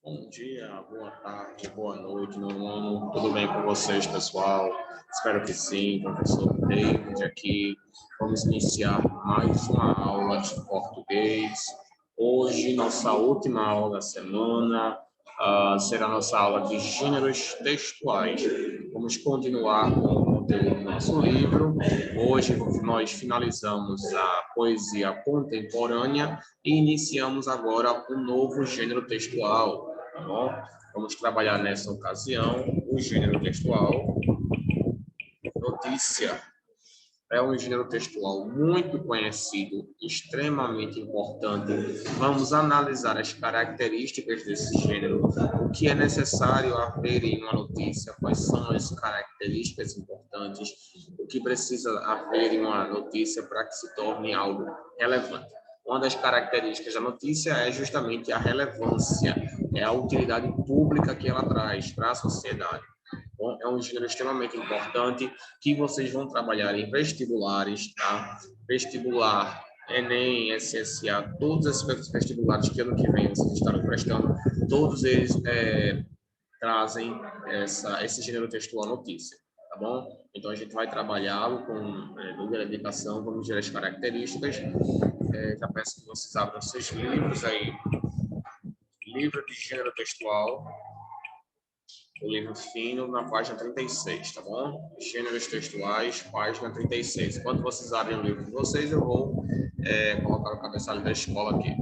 Bom dia, boa tarde, boa noite, meu irmão. Tudo bem com vocês, pessoal? Espero que sim, professor David aqui. Vamos iniciar mais uma aula de português. Hoje, nossa última aula da semana será nossa aula de gêneros textuais. Vamos continuar com o conteúdo do nosso livro. Hoje, nós finalizamos a poesia contemporânea e iniciamos agora um novo gênero textual. Tá bom? Vamos trabalhar nessa ocasião o gênero textual. Notícia é um gênero textual muito conhecido, extremamente importante. Vamos analisar as características desse gênero, o que é necessário haver em uma notícia, quais são as características importantes, o que precisa haver em uma notícia para que se torne algo relevante. Uma das características da notícia é justamente a relevância, é a utilidade pública que ela traz para a sociedade. Bom, é um gênero extremamente importante que vocês vão trabalhar em vestibulares, tá? Vestibular, Enem, SSA, todos esses vestibulares que ano que vem vocês estarão prestando, todos eles trazem esse gênero textual notícia, tá bom? Então a gente vai trabalhá-lo com número de dedicação, vamos ver as características. Já peço que vocês abram seus livros aí. Livro de gênero textual. O livro fino, na página 36, tá bom? Gêneros textuais, página 36. Enquanto vocês abrem o livro de vocês, eu vou colocar o cabeçalho da escola aqui.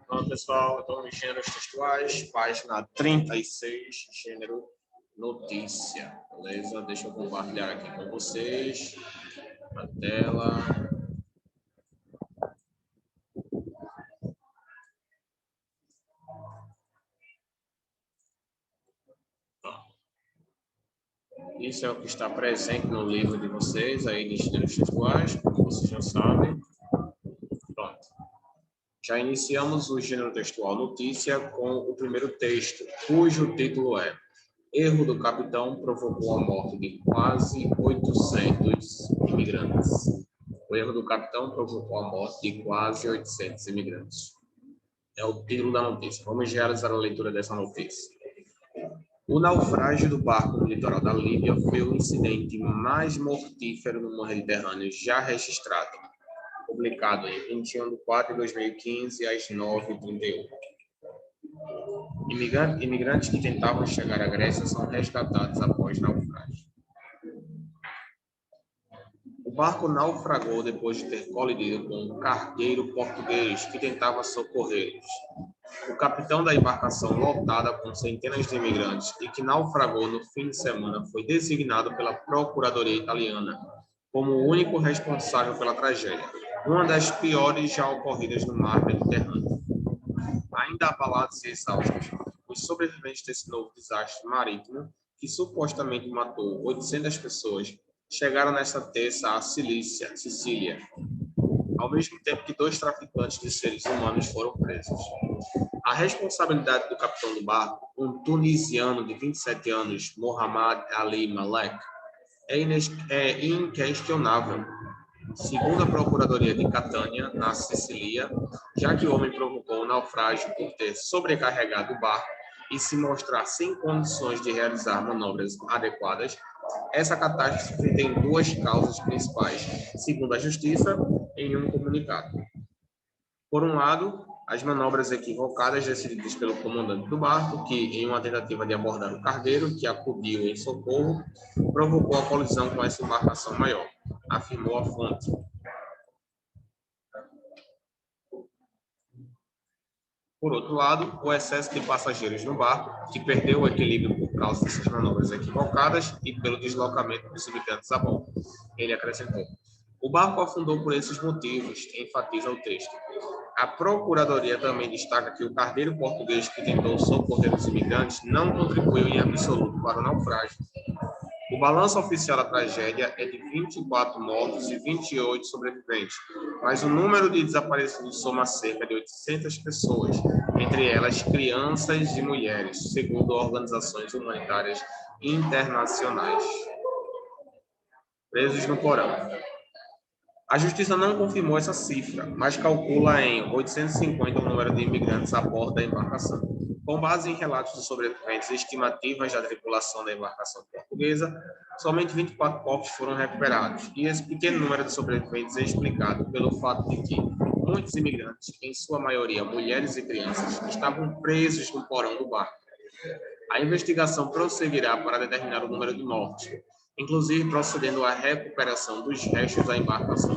Bom, pessoal, então, gêneros textuais, página 36, gênero notícia, beleza? Deixa eu compartilhar aqui com vocês a tela. Isso é o que está presente no livro de vocês, aí de gêneros textuais, como vocês já sabem. Pronto. Já iniciamos o gênero textual notícia com o primeiro texto, cujo título é Erro do capitão provocou a morte de quase 800 imigrantes. O erro do capitão provocou a morte de quase 800 imigrantes. É o título da notícia. Vamos realizar a leitura dessa notícia. O naufrágio do barco no litoral da Líbia foi o incidente mais mortífero no Mediterrâneo já registrado. Publicado em 21 de 4 de 2015, às 9h31. Imigrantes que tentavam chegar à Grécia são resgatados após naufrágio. O barco naufragou depois de ter colidido com um cargueiro português que tentava socorrê-los. O capitão da embarcação lotada com centenas de imigrantes e que naufragou no fim de semana foi designado pela Procuradoria Italiana como o único responsável pela tragédia, uma das piores já ocorridas no mar Mediterrâneo. Ainda abalados e exaustos, os sobreviventes desse novo desastre marítimo, que supostamente matou 800 pessoas, chegaram nesta terça à Sicília, ao mesmo tempo que 2 traficantes de seres humanos foram presos. A responsabilidade do capitão do barco, um tunisiano de 27 anos, Mohamed Ali Malek, é inquestionável. Segundo a Procuradoria de Catânia, na Sicília, já que o homem provocou o naufrágio por ter sobrecarregado o barco e se mostrar sem condições de realizar manobras adequadas, essa catástrofe tem 2 causas principais, segundo a Justiça, em um comunicado. Por um lado, as manobras equivocadas decididas pelo comandante do barco, que, em uma tentativa de abordar o cargueiro, que acudiu em socorro, provocou a colisão com essa embarcação maior, afirmou a fonte. Por outro lado, o excesso de passageiros no barco, que perdeu o equilíbrio por causa dessas manobras equivocadas e pelo deslocamento dos imigrantes a bordo. Ele acrescentou: o barco afundou por esses motivos, enfatiza o texto. A Procuradoria também destaca que o cargueiro português que tentou socorrer os imigrantes não contribuiu em absoluto para o naufrágio. O balanço oficial da tragédia é de 24 mortos e 28 sobreviventes, mas o número de desaparecidos soma cerca de 800 pessoas, entre elas crianças e mulheres, segundo organizações humanitárias internacionais. Presos no porão. A justiça não confirmou essa cifra, mas calcula em 850 o número de imigrantes a bordo da embarcação. Com base em relatos dos sobreviventes e estimativas da tripulação da embarcação portuguesa, somente 24 corpos foram recuperados, e esse pequeno número de sobreviventes é explicado pelo fato de que muitos imigrantes, em sua maioria mulheres e crianças, estavam presos no porão do barco. A investigação prosseguirá para determinar o número de mortes, inclusive procedendo à recuperação dos restos da embarcação.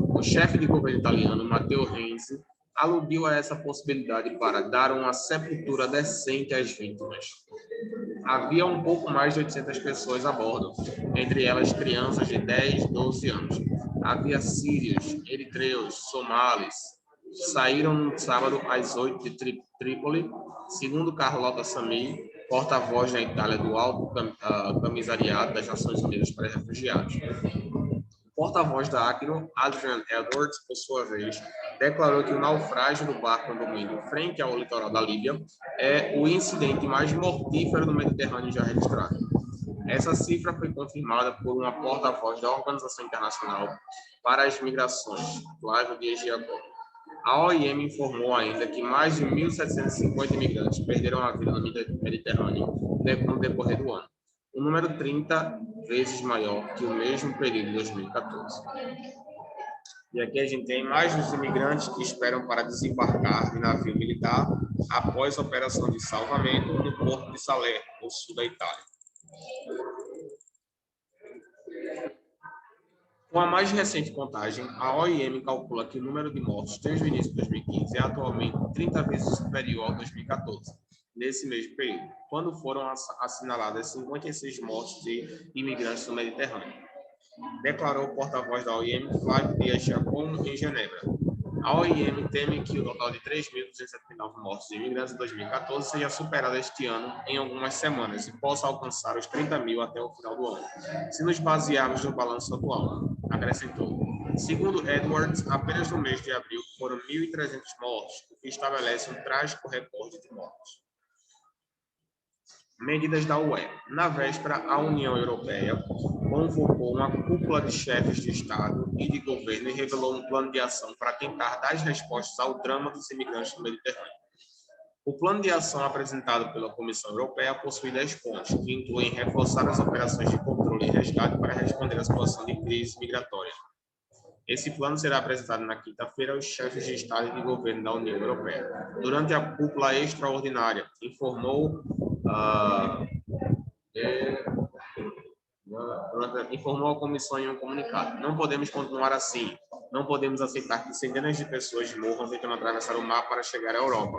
O chefe de governo italiano, Matteo Renzi, aludiu a essa possibilidade para dar uma sepultura decente às vítimas. Havia um pouco mais de 800 pessoas a bordo, entre elas crianças de 10, 12 anos. Havia sírios, eritreus, somalis. Saíram no sábado às 8 de Trípoli, segundo Carlota Sami, porta-voz na Itália do Alto Comissariado das Nações Unidas para Refugiados. O porta-voz da ACNUR, Adrian Edwards, por sua vez, declarou que o naufrágio do barco no domingo, frente ao litoral da Líbia, é o incidente mais mortífero do Mediterrâneo já registrado. Essa cifra foi confirmada por uma porta-voz da Organização Internacional para as Migrações, Flávio Dias Giacomo. A OIM informou ainda que mais de 1.750 imigrantes perderam a vida no Mediterrâneo no decorrer do ano, um número 30 vezes maior que o mesmo período de 2014. E aqui a gente tem mais dos imigrantes que esperam para desembarcar de navio militar após a operação de salvamento no porto de Salerno, no sul da Itália. Com a mais recente contagem, a OIM calcula que o número de mortos desde o início de 2015 é atualmente 30 vezes superior ao 2014, nesse mesmo período, quando foram assinaladas 56 mortes de imigrantes no Mediterrâneo, declarou o porta-voz da OIM, Flávio Dias Giacomo, em Genebra. A OIM teme que o total de 3.279 mortos de imigrantes em 2014 seja superado este ano em algumas semanas e possa alcançar os 30 mil até o final do ano, se nos basearmos no balanço atual, acrescentou. Segundo Edwards, apenas no mês de abril foram 1.300 mortos, o que estabelece um trágico recorde de mortes. Medidas da UE. Na véspera, a União Europeia convocou uma cúpula de chefes de Estado e de governo e revelou um plano de ação para tentar dar respostas ao drama dos imigrantes no Mediterrâneo. O plano de ação apresentado pela Comissão Europeia possui 10 pontos, que incluem reforçar as operações de controle e resgate para responder à situação de crise migratória. Esse plano será apresentado na quinta-feira aos chefes de Estado e de governo da União Europeia. Durante a cúpula extraordinária, informou a comissão em um comunicado. Não podemos continuar assim. Não podemos aceitar que centenas de pessoas morram tentando atravessar o mar para chegar à Europa,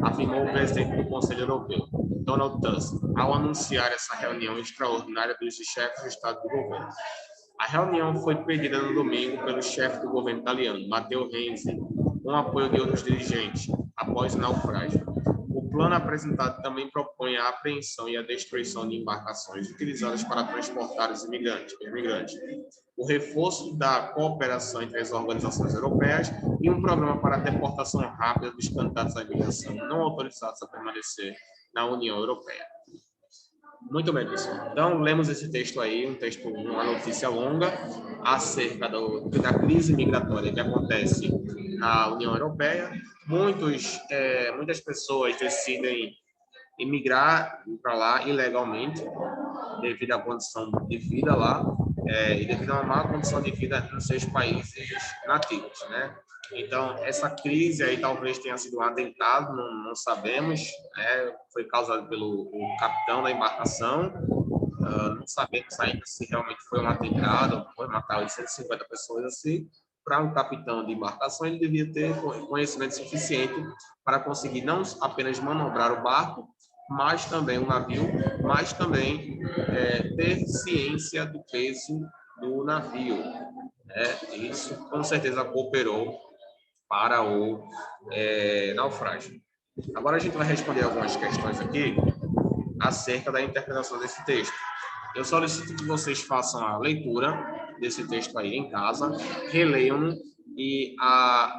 afirmou o presidente do Conselho Europeu, Donald Tusk, ao anunciar essa reunião extraordinária dos chefes de Estado e do governo. A reunião foi pedida no domingo pelo chefe do governo italiano, Matteo Renzi, com apoio de outros dirigentes, após o naufrágio. O plano apresentado também propõe a apreensão e a destruição de embarcações utilizadas para transportar os imigrantes, o reforço da cooperação entre as organizações europeias e um programa para a deportação rápida dos candidatos à imigração não autorizados a permanecer na União Europeia. Muito bem, pessoal. Então, lemos esse texto aí, uma notícia longa acerca da crise migratória que acontece na União Europeia. Muitas pessoas decidem emigrar para lá ilegalmente, devido à condição de vida lá, e devido a uma má condição de vida nos seus países nativos, né? Então, essa crise aí talvez tenha sido um atentado, não sabemos, né? Foi causado pelo o capitão da embarcação. Não sabemos ainda se realmente foi um atentado, foi matar 850 pessoas assim. Para um capitão de embarcação, ele devia ter conhecimento suficiente para conseguir não apenas manobrar o barco, mas também o navio, mas também ter ciência do peso do navio. Isso com certeza cooperou para o naufrágio. Agora a gente vai responder algumas questões aqui acerca da interpretação desse texto. Eu solicito que vocês façam a leitura desse texto aí em casa, releiam e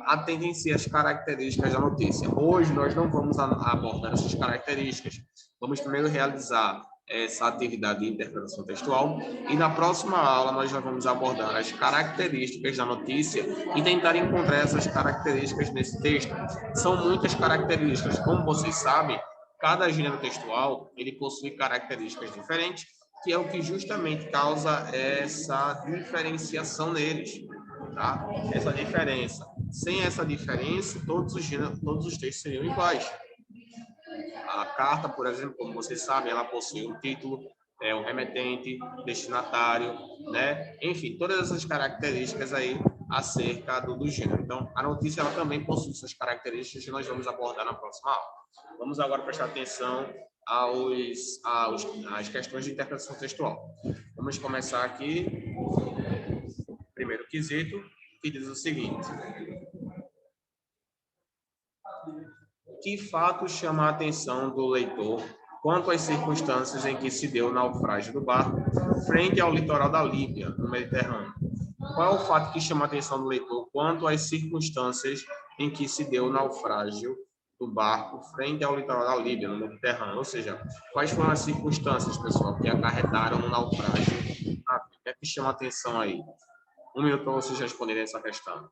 atentem-se às características da notícia. Hoje nós não vamos abordar essas características. Vamos primeiro realizar essa atividade de interpretação textual e na próxima aula nós já vamos abordar as características da notícia e tentar encontrar essas características nesse texto. São muitas características. Como vocês sabem, cada gênero textual ele possui características diferentes, que é o que justamente causa essa diferenciação neles, tá? Essa diferença. Sem essa diferença, todos os textos seriam iguais. A carta, por exemplo, como vocês sabem, ela possui um título, um remetente, destinatário, né? Enfim, todas essas características aí acerca do gênero. Então, a notícia ela também possui essas características que nós vamos abordar na próxima aula. Vamos agora prestar atenção às questões de interpretação textual. Vamos começar aqui, primeiro quesito, que diz o seguinte: que fato chama a atenção do leitor quanto às circunstâncias em que se deu o naufrágio do barco frente ao litoral da Líbia, no Mediterrâneo? Qual é o fato que chama a atenção do leitor quanto às circunstâncias em que se deu o naufrágio do barco frente ao litoral da Líbia, no Mediterrâneo? Ou seja, quais foram as circunstâncias, pessoal, que acarretaram no naufrágio? O que é que chama a atenção aí? 1 minuto para vocês responderem essa questão.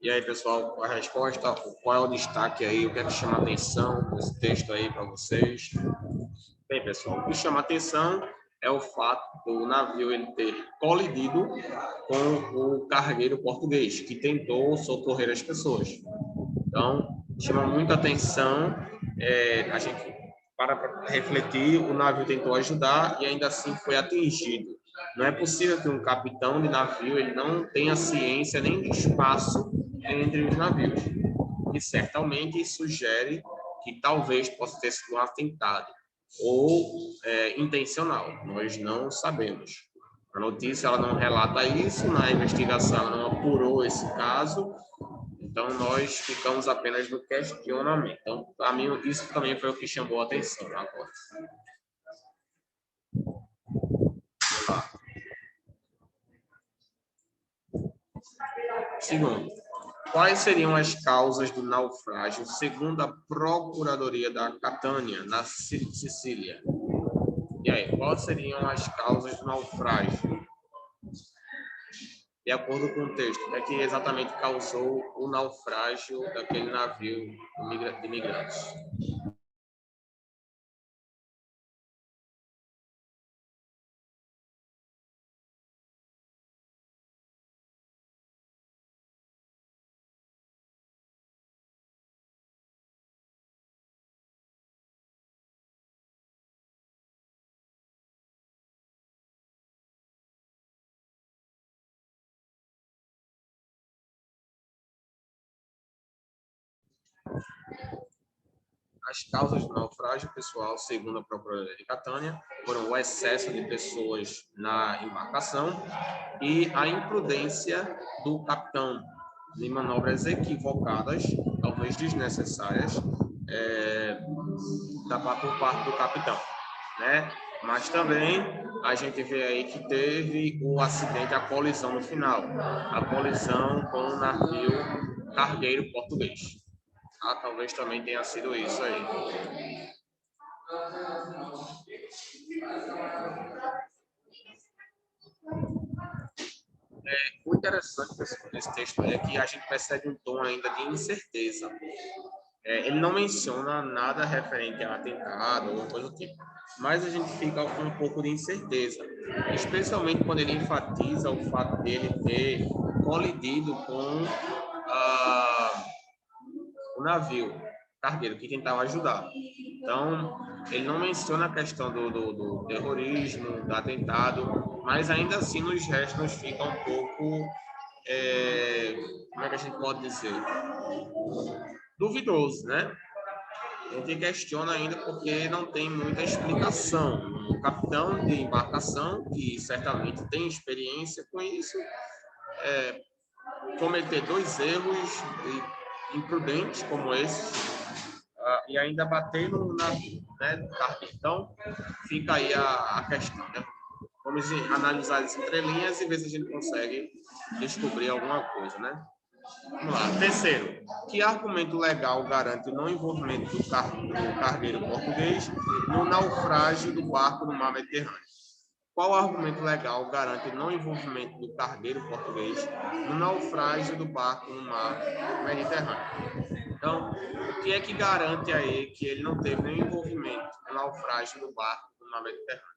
E aí, pessoal, a resposta, qual é o destaque aí, o que é que chama a atenção nesse texto aí para vocês? Bem, pessoal, o que chama a atenção é o fato do navio ele ter colidido com o cargueiro português, que tentou socorrer as pessoas. Então, chama muita atenção, a gente para refletir, o navio tentou ajudar e ainda assim foi atingido. Não é possível que um capitão de navio ele não tenha ciência nem de espaço entre os navios. E certamente sugere que talvez possa ter sido um atentado ou intencional. Nós não sabemos. A notícia ela não relata isso, na investigação ela não apurou esse caso, então nós ficamos apenas no questionamento. Então, para mim, isso também foi o que chamou a atenção agora. Vamos lá. Segundo, quais seriam as causas do naufrágio segundo a Procuradoria da Catânia, na Sicília? E aí, quais seriam as causas do naufrágio? De acordo com o texto, o que é que exatamente causou o naufrágio daquele navio de imigrantes? As causas do naufrágio, pessoal, segundo a Procuradoria de Catânia, foram o excesso de pessoas na embarcação e a imprudência do capitão de manobras equivocadas, talvez desnecessárias, por parte do capitão, né? Mas também a gente vê aí que teve o acidente, a colisão no final, a colisão com o navio cargueiro português. Talvez também tenha sido isso aí. O interessante desse texto é que a gente percebe um tom ainda de incerteza. Ele não menciona nada referente a atentado ou coisa do tipo, mas a gente fica com um pouco de incerteza, especialmente quando ele enfatiza o fato dele ter colidido com o navio cargueiro que tentava ajudar. Então, ele não menciona a questão do terrorismo, do atentado, mas ainda assim nos restos nos fica um pouco, como é que a gente pode dizer? Duvidoso, né? A gente questiona ainda porque não tem muita explicação. O capitão de embarcação, que certamente tem experiência com isso, cometer dois erros imprudentes como esses, e ainda bater no navio, né, do carro. Então, fica aí a questão, né? Vamos analisar as entrelinhas e ver se a gente consegue descobrir alguma coisa, né? Vamos lá. Terceiro, que argumento legal garante o não envolvimento do cargueiro português no naufrágio do barco no mar Mediterrâneo? Qual argumento legal garante o não envolvimento do cargueiro português no naufrágio do barco no mar Mediterrâneo? Então, o que é que garante aí que ele não teve nenhum envolvimento no naufrágio do barco no mar Mediterrâneo?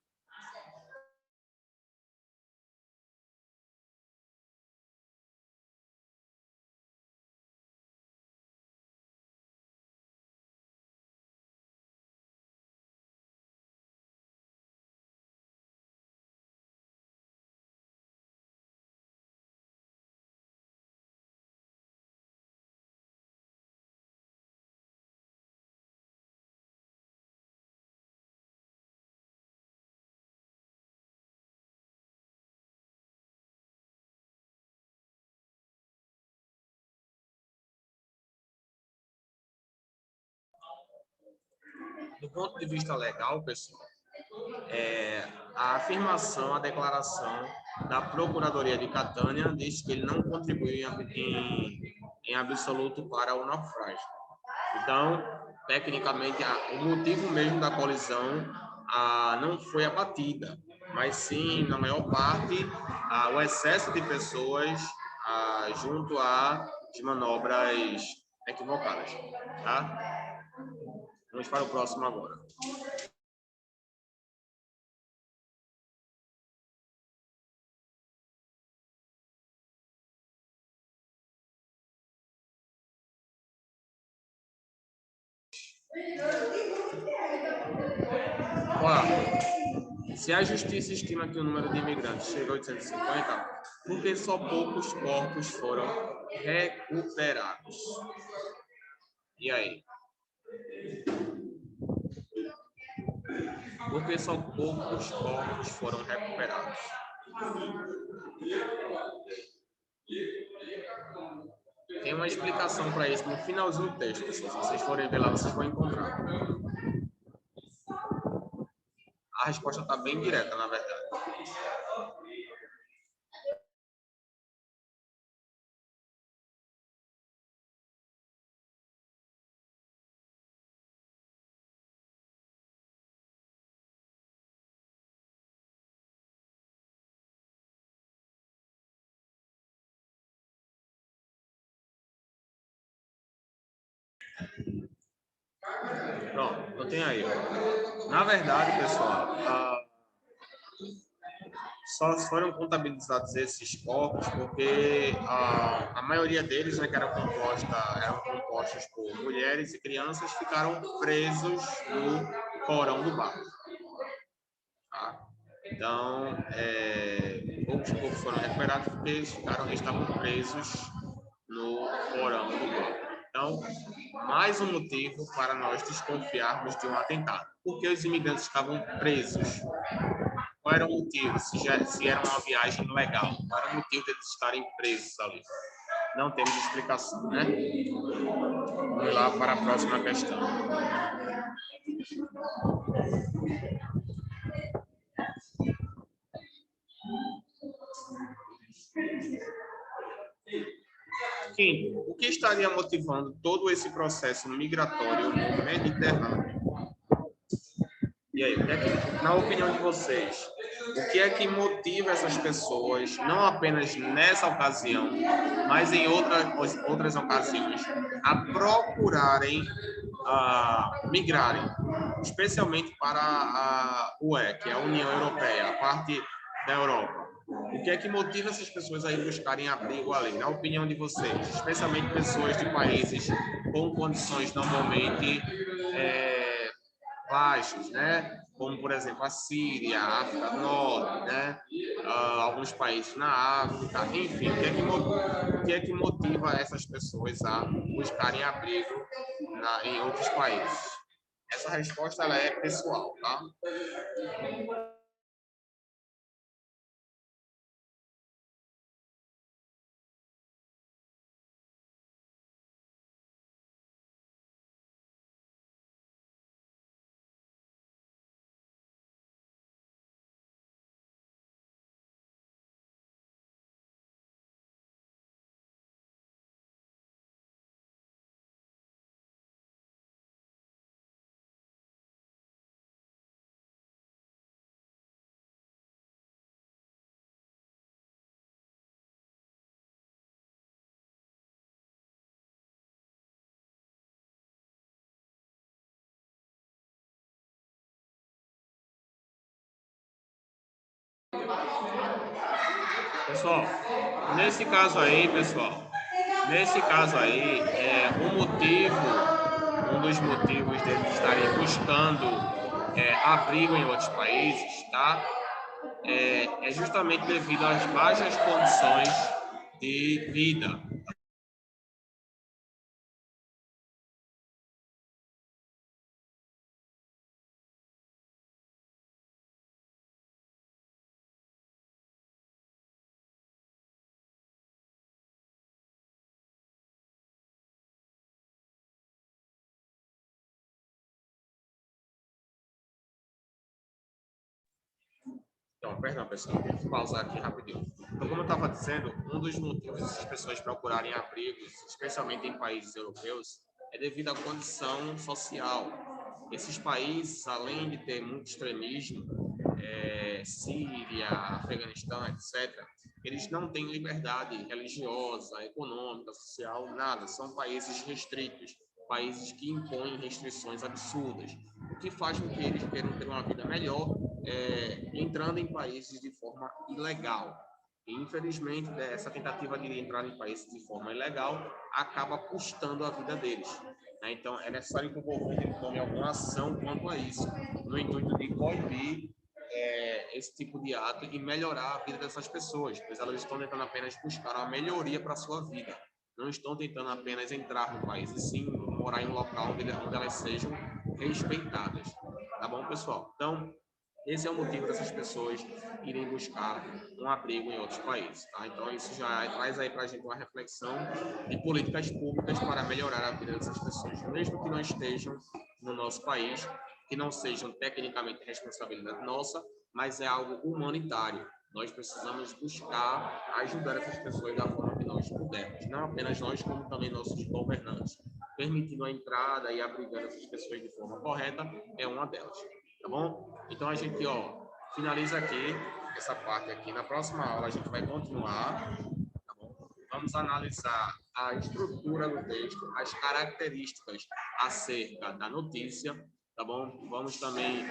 Do ponto de vista legal, pessoal, a afirmação, a declaração da Procuradoria de Catânia diz que ele não contribuiu em absoluto para o naufrágio. Então, tecnicamente, o motivo mesmo da colisão não foi a batida, mas sim, na maior parte, o excesso de pessoas junto às manobras equivocadas. Tá? Vamos para o próximo agora. Olha, se a justiça estima que o número de imigrantes chega a 850, por que só poucos corpos foram recuperados? E aí? Por que só poucos corpos foram recuperados? Tem uma explicação para isso no finalzinho do texto, pessoal. Se vocês forem ver lá, vocês vão encontrar. A resposta está bem direta, na verdade. Pronto, então tem aí. Na verdade, pessoal, só foram contabilizados esses corpos porque a maioria deles, né, que eram compostos por mulheres e crianças, ficaram presos no porão do barco. Tá? Então, poucos corpos foram recuperados porque eles estavam presos no porão do barco. Então, mais um motivo para nós desconfiarmos de um atentado. Por que os imigrantes estavam presos? Qual era o motivo? Se era uma viagem legal, qual era o motivo deles estarem presos ali? Não temos explicação, né? Vamos lá para a próxima questão. Quinto, o que estaria motivando todo esse processo migratório no Mediterrâneo? E aí, na opinião de vocês, o que é que motiva essas pessoas, não apenas nessa ocasião, mas em outras ocasiões, a procurarem migrarem, especialmente para a UE, que é a União Europeia, a parte da Europa? O que é que motiva essas pessoas a ir buscarem abrigo ali? Na opinião de vocês, especialmente pessoas de países com condições normalmente baixas, né? Como, por exemplo, a Síria, a África do Norte, né? Alguns países na África, enfim, o que é que motiva essas pessoas a buscarem abrigo em outros países? Essa resposta ela é pessoal, tá? Pessoal, nesse caso aí, um dos motivos deles estarem buscando abrigo em outros países, tá? É justamente devido às baixas condições de vida. Então, perdão, pessoal, deixa eu pausar aqui rapidinho. Então, como eu estava dizendo, um dos motivos dessas pessoas procurarem abrigos, especialmente em países europeus, é devido à condição social. Esses países, além de ter muito extremismo, Síria, Afeganistão, etc., eles não têm liberdade religiosa, econômica, social, nada. São países restritos, países que impõem restrições absurdas, o que faz com que eles queiram ter uma vida melhor, entrando em países de forma ilegal. E, infelizmente, essa tentativa de entrar em países de forma ilegal acaba custando a vida deles. Então, é necessário que o governo tome alguma ação quanto a isso, no intuito de coibir esse tipo de ato e melhorar a vida dessas pessoas, pois elas estão tentando apenas buscar uma melhoria para a sua vida. Não estão tentando apenas entrar no país, e sim morar em um local onde elas sejam respeitadas. Tá bom, pessoal? Então, esse é o motivo dessas pessoas irem buscar um abrigo em outros países. Tá? Então, isso já traz aí para a gente uma reflexão de políticas públicas para melhorar a vida dessas pessoas, mesmo que não estejam no nosso país, que não sejam tecnicamente responsabilidade nossa, mas é algo humanitário. Nós precisamos buscar ajudar essas pessoas da forma que nós pudermos, não apenas nós, como também nossos governantes. Permitindo a entrada e abrigando essas pessoas de forma correta é uma delas, tá bom? Então a gente, finaliza aqui essa parte aqui. Na próxima aula a gente vai continuar, tá bom? Vamos analisar a estrutura do texto, as características acerca da notícia, tá bom? Vamos também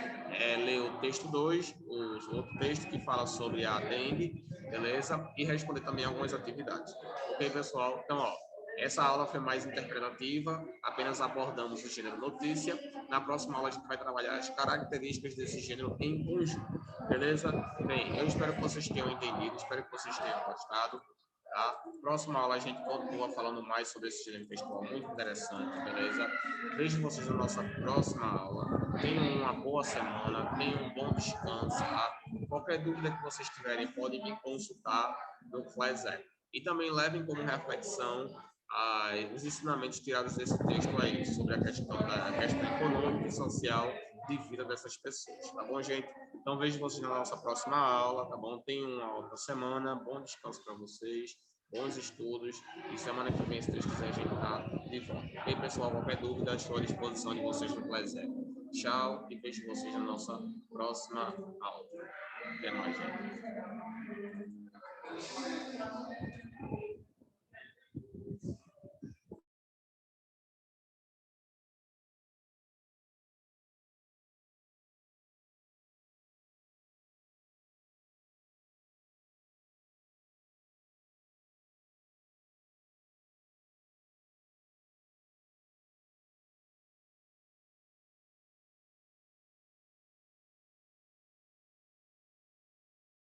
ler o texto 2, o outro texto que fala sobre a dengue, beleza? E responder também algumas atividades. Ok, pessoal? Então, essa aula foi mais interpretativa, apenas abordamos o gênero notícia. Na próxima aula a gente vai trabalhar as características desse gênero em conjunto, beleza? Bem, eu espero que vocês tenham entendido, espero que vocês tenham gostado. Tá? Próxima aula a gente continua falando mais sobre esse gênero textual muito interessante, beleza? Vejo vocês na nossa próxima aula. Tenham uma boa semana, tenham um bom descanso, tá? Qualquer dúvida que vocês tiverem, podem me consultar no Flash. E também levem como reflexão os ensinamentos tirados desse texto aí, sobre a questão econômica e social de vida dessas pessoas, tá bom, gente? Então, vejo vocês na nossa próxima aula, tá bom? Tenham uma ótima semana, bom descanso para vocês, bons estudos, e semana que vem, se Deus quiser, a gente tá de volta. Ok, pessoal? Qualquer dúvida, estou à disposição de vocês no Plesé. Tchau, e vejo vocês na nossa próxima aula. Até mais, gente.